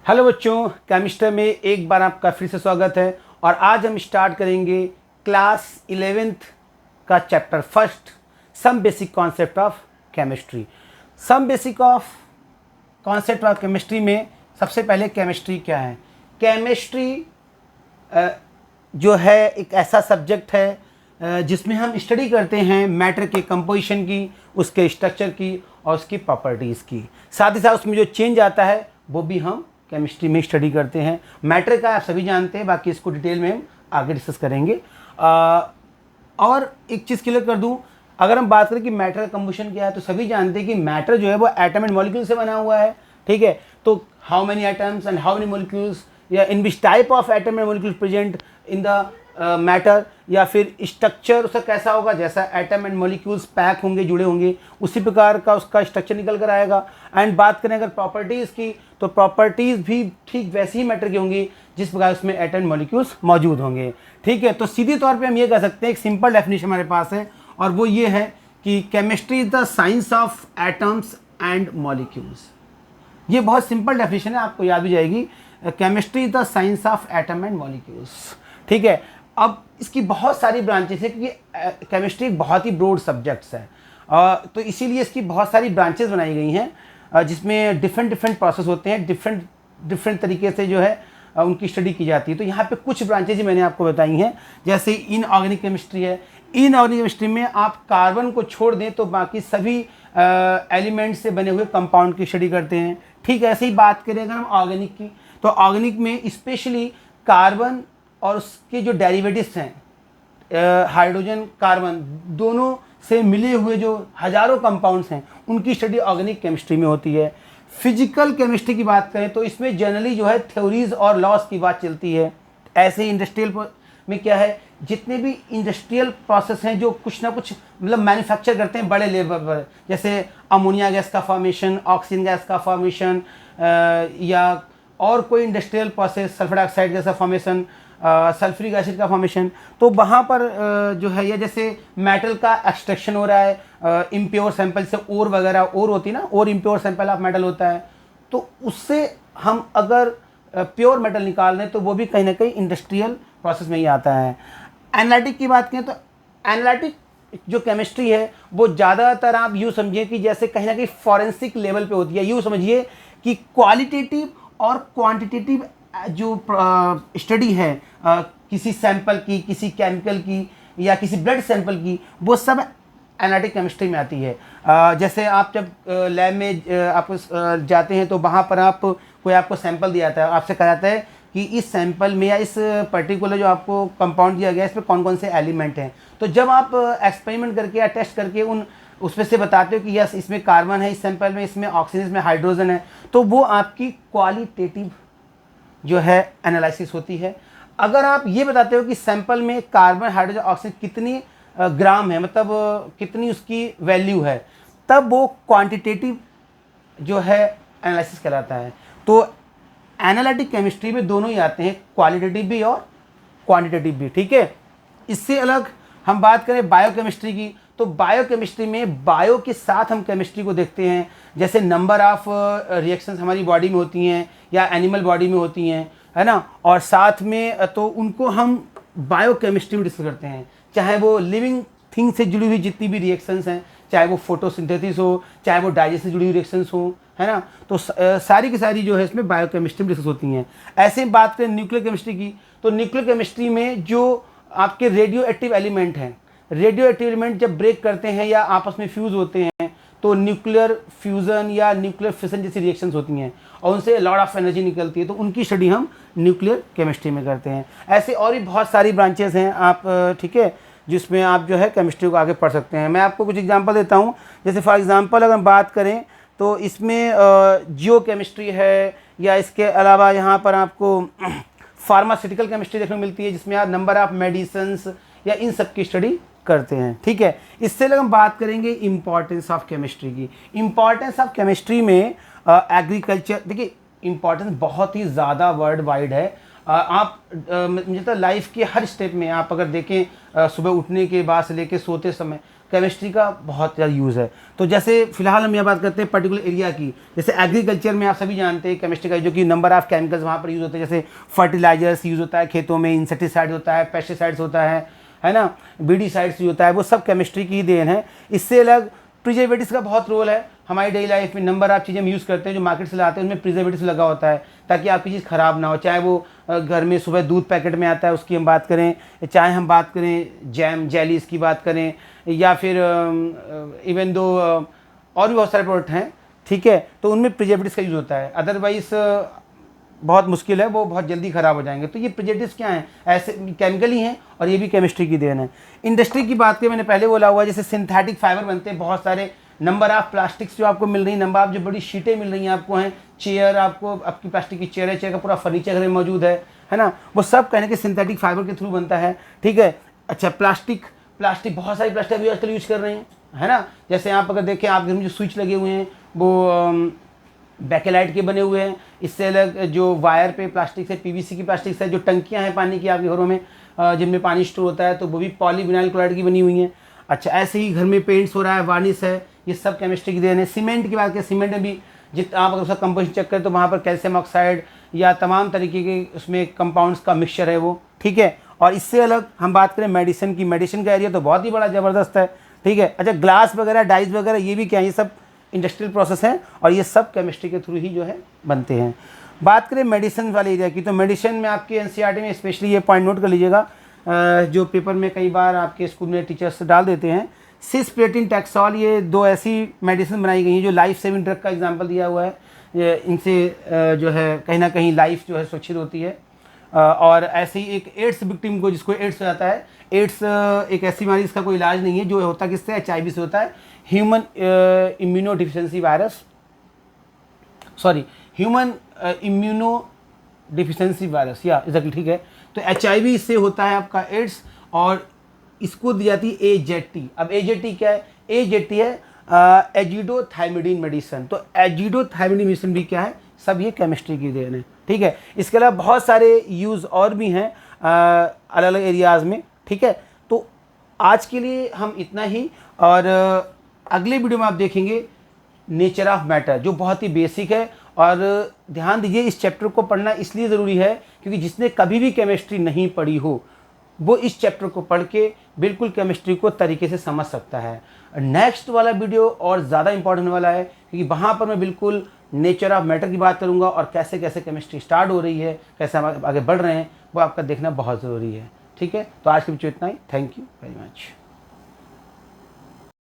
Hello बच्चों, chemistry में एक बार आपका फिर से स्वागत है। और आज हम स्टार्ट करेंगे क्लास 11th का chapter first, some basic concept of chemistry. Some basic of concept of chemistry में सबसे पहले केमिस्ट्री क्या है। केमिस्ट्री जो है एक ऐसा सब्जेक्ट है जिसमें हम स्टडी करते हैं मैटर के कंपोजिशन की, उसके स्ट्रक्चर की और उसकी प्रॉपर्टीज़ की। साथ ही साथ उसमें जो चेंज आता है वो भी हम केमिस्ट्री में स्टडी करते हैं। मैटर का आप सभी जानते हैं, बाकी इसको डिटेल में हम आगे डिस्कस करेंगे। और एक चीज़ क्लियर कर दूं, अगर हम बात करें कि मैटर का कंपोजिशन क्या है तो सभी जानते हैं कि मैटर जो है वो एटम एंड मॉलिक्यूल से बना हुआ है। ठीक है, तो how many atoms and how many molecules या in which type of atom and molecule present in the matter, या फिर स्ट्रक्चर उसका कैसा होगा, जैसा एटम एंड मॉलिक्यूल्स पैक होंगे, जुड़े होंगे, उसी प्रकार का उसका स्ट्रक्चर निकल कर आएगा। एंड बात करें अगर प्रॉपर्टीज़ की तो प्रॉपर्टीज़ भी ठीक वैसी ही मैटर की होंगी जिस प्रकार उसमें एटम एंड मॉलिक्यूल्स मौजूद होंगे। ठीक है, तो सीधे तौर पे हम ये कह सकते हैं, एक सिंपल डेफिनेशन हमारे पास है और वो ये है कि chemistry is the science of atoms and molecules. ये बहुत सिंपल डेफिनेशन है, आपको याद भी जाएगी। Chemistry is the science of atom and molecules. ठीक है, अब इसकी बहुत सारी ब्रांचेस है क्योंकि केमिस्ट्री एक बहुत ही ब्रॉड सब्जेक्ट्स है, तो इसीलिए इसकी बहुत सारी ब्रांचेस बनाई गई हैं जिसमें डिफरेंट प्रोसेस होते हैं, डिफरेंट तरीके से जो है उनकी स्टडी की जाती है। तो यहाँ पे कुछ ब्रांचेज मैंने आपको बताई हैं, जैसे इनऑर्गेनिक केमिस्ट्री है। इनऑर्गेनिक केमिस्ट्री में आप कार्बन को छोड़ दें तो बाकी सभी एलिमेंट से बने हुए कंपाउंड की स्टडी करते हैं। ठीक है, ऐसे ही बात करें अगर हम ऑर्गेनिक की, तो ऑर्गेनिक में स्पेशली कार्बन और उसके जो डेरिवेटिव्स हैं, हाइड्रोजन कार्बन, दोनों से मिले हुए जो हजारों कंपाउंड्स हैं उनकी स्टडी ऑर्गेनिक केमिस्ट्री में होती है। फिजिकल केमिस्ट्री की बात करें तो इसमें जनरली जो है थ्योरीज और लॉस की बात चलती है। ऐसे ही इंडस्ट्रियल में क्या है, जितने भी इंडस्ट्रियल प्रोसेस हैं जो कुछ ना कुछ मतलब मैन्युफैक्चर करते हैं बड़े लेवल पर, जैसे अमोनिया गैस का फॉर्मेशन, ऑक्सीजन गैस का फॉर्मेशन, या और कोई इंडस्ट्रियल प्रोसेस, सल्फर डाइऑक्साइड जैसा फॉर्मेशन, सल्फ्यूरिक एसिड का फॉर्मेशन, तो वहाँ पर जो है, या जैसे मेटल का एक्सट्रैक्शन हो रहा है इम्प्योर सैंपल से, ओर वगैरह, ओर होती है ना, ओर इम्प्योर सैंपल ऑफ मेटल होता है, तो उससे हम अगर प्योर मेटल निकाल रहे हैं तो वो भी कहीं ना कहीं इंडस्ट्रियल प्रोसेस में ही आता है। एनालिटिक की बात करें तो एनालिटिक जो केमिस्ट्री है वो ज़्यादातर आप यूँ समझिए कि जैसे कहीं ना कहीं फॉरेंसिक लेवल पे होती है। यूँ समझिए कि क्वालिटेटिव और क्वांटिटेटिव जो स्टडी है किसी सैंपल की, किसी केमिकल की या किसी ब्लड सैंपल की, वो सब एनालिटिक केमिस्ट्री में आती है। जैसे आप जब लैब में आप जाते हैं तो वहाँ पर कोई आपको सैंपल दिया जाता है, आपसे कहा जाता है कि इस सैंपल में या इस पर्टिकुलर जो आपको कंपाउंड दिया गया है इसमें कौन कौन से एलिमेंट हैं। तो जब आप एक्सपेरिमेंट करके या टेस्ट करके उसमें से बताते हो कि यस इसमें कार्बन है, इस सैंपल में इसमें ऑक्सीजन, इसमें हाइड्रोजन है, तो वो आपकी क्वालिटेटिव जो है एनालिसिस होती है। अगर आप ये बताते हो कि सैंपल में कार्बन, हाइड्रोजन, ऑक्सीजन कितनी ग्राम है, मतलब कितनी उसकी वैल्यू है, तब वो क्वांटिटेटिव जो है एनालिसिस कहलाता है। तो एनालिटिक केमिस्ट्री में दोनों ही आते हैं, क्वालिटेटिव भी और क्वांटिटेटिव भी। ठीक है, इससे अलग हम बात करें बायोकेमिस्ट्री की, तो बायोकेमिस्ट्री में बायो के साथ हम केमिस्ट्री को देखते हैं, जैसे नंबर ऑफ रिएक्शंस हमारी बॉडी में होती हैं या एनिमल बॉडी में होती हैं, है ना, और साथ में तो उनको हम बायोकेमिस्ट्री में डिस्कस करते हैं, चाहे वो लिविंग थिंग से जुड़ी हुई जितनी भी रिएक्शंस हैं, चाहे वो फोटोसिंथेसिस हो, चाहे वो डाइजेस्ट से जुड़ी हुई रिएक्शंस हो, है ना, तो सारी की सारी जो है इसमें बायोकेमिस्ट्री में डिस्कस होती हैं। ऐसे ही बात करें न्यूक्लियर केमिस्ट्री की, तो न्यूक्लियर केमिस्ट्री में जो आपके रेडियो एक्टिव एलिमेंट हैं, रेडियो एक्टिव एलिमेंट जब ब्रेक करते हैं या आपस में फ्यूज़ होते हैं तो न्यूक्लियर फ्यूज़न या न्यूक्लियर फिशन जैसी रिएक्शंस होती हैं और उनसे लॉट ऑफ एनर्जी निकलती है, तो उनकी स्टडी हम न्यूक्लियर केमिस्ट्री में करते हैं। ऐसे और भी बहुत सारी ब्रांचेस हैं आप, ठीक है, जिसमें आप जो है केमिस्ट्री को आगे पढ़ सकते हैं। मैं आपको कुछ एग्जांपल देता हूँ। जैसे फॉर एग्जांपल अगर हम बात करें तो इसमें जियो केमिस्ट्री है, या इसके अलावा यहाँ पर आपको फार्मास्यूटिकल केमिस्ट्री देखने को मिलती है, जिसमें आप नंबर ऑफ मेडिसिन्स या इन सब की स्टडी करते हैं। ठीक है, इससे अगर हम बात करेंगे इम्पॉर्टेंस ऑफ केमिस्ट्री की, इम्पॉर्टेंस ऑफ केमिस्ट्री में एग्रीकल्चर, देखिए इम्पॉर्टेंस बहुत ही ज़्यादा वर्ल्ड वाइड है। मुझे तो लाइफ के हर स्टेप में आप अगर देखें सुबह उठने के बाद से लेके सोते समय केमिस्ट्री का बहुत ज़्यादा यूज़ है। तो जैसे फिलहाल हम यह बात करते हैं पर्टिकुलर एरिया की, जैसे एग्रीकल्चर में आप सभी जानते हैं केमिस्ट्री का जो कि नंबर ऑफ़ केमिकल्स वहाँ पर यूज़ होते हैं, जैसे फर्टिलाइजर्स यूज़ होता है खेतों में, इंसेक्टिसाइड होता है, पेस्टिसाइड्स होता है ना, बीडीसाइड्स यूज़ होता है, वो सब केमिस्ट्री की ही देन है। इससे अलग प्रिजर्वेटिव्स का बहुत रोल है हमारी डेली लाइफ में। नंबर ऑफ चीज़ें हम यूज़ करते हैं जो मार्केट से लाते हैं, उनमें प्रिजर्वेटिव्स लगा होता है ताकि आपकी चीज़ ख़राब ना हो। चाहे वो घर में सुबह दूध पैकेट में आता है उसकी हम बात करें, चाहे हम बात करें जैम जेलीज की बात करें, या फिर इवन दो और भी बहुत सारे प्रोडक्ट हैं, ठीक है, तो उनमें प्रिजर्वेटिव्स का यूज़ होता है। अदरवाइज़ बहुत मुश्किल है, वो बहुत जल्दी ख़राब हो जाएंगे। तो ये प्रिजर्वेटिव्स क्या हैं? ऐसे केमिकल ही हैं और ये भी केमिस्ट्री की देन है। इंडस्ट्री की बात करें, मैंने पहले बोला हुआ है, जैसे सिंथेटिक फाइबर बनते हैं बहुत सारे, नंबर ऑफ प्लास्टिक्स जो आपको मिल रही है, नंबर ऑफ जो बड़ी शीटें मिल रही हैं आपको हैं, चेयर आपको आपकी प्लास्टिक की चेयर है, चेयर का पूरा फर्नीचर घर में मौजूद है ना, वो सब कहने के सिंथेटिक फाइबर के थ्रू बनता है, ठीक है। अच्छा, प्लास्टिक बहुत सारी प्लास्टिक अभी आजकल यूज़ कर रहे हैं, है ना। जैसे आप अगर देखें, आप घर में जो स्विच लगे हुए हैं वो बैकेलाइट के बने हुए हैं। इससे अलग जो वायर पे प्लास्टिक से, पीवीसी की प्लास्टिक से, जो टंकियां हैं पानी की आपके घरों में जिनमें पानी स्टोर होता है, तो वो भी पॉलीविनाइल क्लोराइड की बनी हुई हैं। अच्छा, ऐसे ही घर में पेंट्स हो रहा है, वार्निश है, ये सब केमिस्ट्री की देन है। सीमेंट की बात करें, सीमेंट में भी आप अगर उसका कंपोजिशन चेक करें तो वहाँ पर कैल्शियम ऑक्साइड या तमाम तरीके के उसमें कंपाउंड्स का मिक्सचर है वो, ठीक है। और इससे अलग हम बात करें मेडिसिन की, मेडिसिन का एरिया तो बहुत ही बड़ा ज़बरदस्त है, ठीक है। अच्छा, ग्लास वगैरह, डाइस वगैरह, ये भी क्या है, ये सब इंडस्ट्रियल प्रोसेस हैं और ये सब केमिस्ट्री के थ्रू ही जो है बनते हैं। बात करें मेडिसिन वाले एरिया की, तो मेडिसिन में आपके एनसीईआरटी में स्पेशली ये पॉइंट नोट कर लीजिएगा, जो पेपर में कई बार आपके स्कूल में टीचर्स डाल देते हैं, सिस्प्लेटिन, टैक्सोल, ये दो ऐसी मेडिसिन बनाई गई हैं जो लाइफ सेविंग ड्रग का एग्जांपल दिया हुआ है। इनसे जो है कहीं ना कहीं लाइफ जो है सुरक्षित होती है। और ऐसे ही एक एड्स विक्टिम को, जिसको एड्स हो जाता है, एड्स एक ऐसी बीमारी जिसका कोई इलाज नहीं है, जो होता किससे, HIV से होता है, human immuno deficiency virus, human immuno deficiency virus, या एग्जैक्टली, ठीक है। तो HIV से होता है आपका एड्स, और इसको दी जाती है AZT। अब AZT क्या है? AZT है एजिडोथाइमिडीन मेडिसिन। तो एजिडोथाइमिडीन मेडिसिन भी क्या है? सब ये केमिस्ट्री की देन है, ठीक है। इसके अलावा बहुत सारे यूज़ और भी हैं अलग अलग एरियाज़ में, ठीक है। तो आज के लिए हम इतना ही, और अगले वीडियो में आप देखेंगे नेचर ऑफ मैटर, जो बहुत ही बेसिक है। और ध्यान दीजिए, इस चैप्टर को पढ़ना इसलिए ज़रूरी है क्योंकि जिसने कभी भी केमिस्ट्री नहीं पढ़ी हो वो इस चैप्टर को पढ़ के बिल्कुल केमिस्ट्री को तरीके से समझ सकता है। नेक्स्ट वाला वीडियो और ज़्यादा इंपॉर्टेंट होने वाला है क्योंकि वहाँ पर मैं बिल्कुल नेचर ऑफ मैटर की बात करूँगा और कैसे कैसे केमिस्ट्री स्टार्ट हो रही है, कैसे हम आगे बढ़ रहे हैं, वो आपका देखना बहुत ज़रूरी है, ठीक है। तो आज के वीडियो इतना ही। Thank you very much.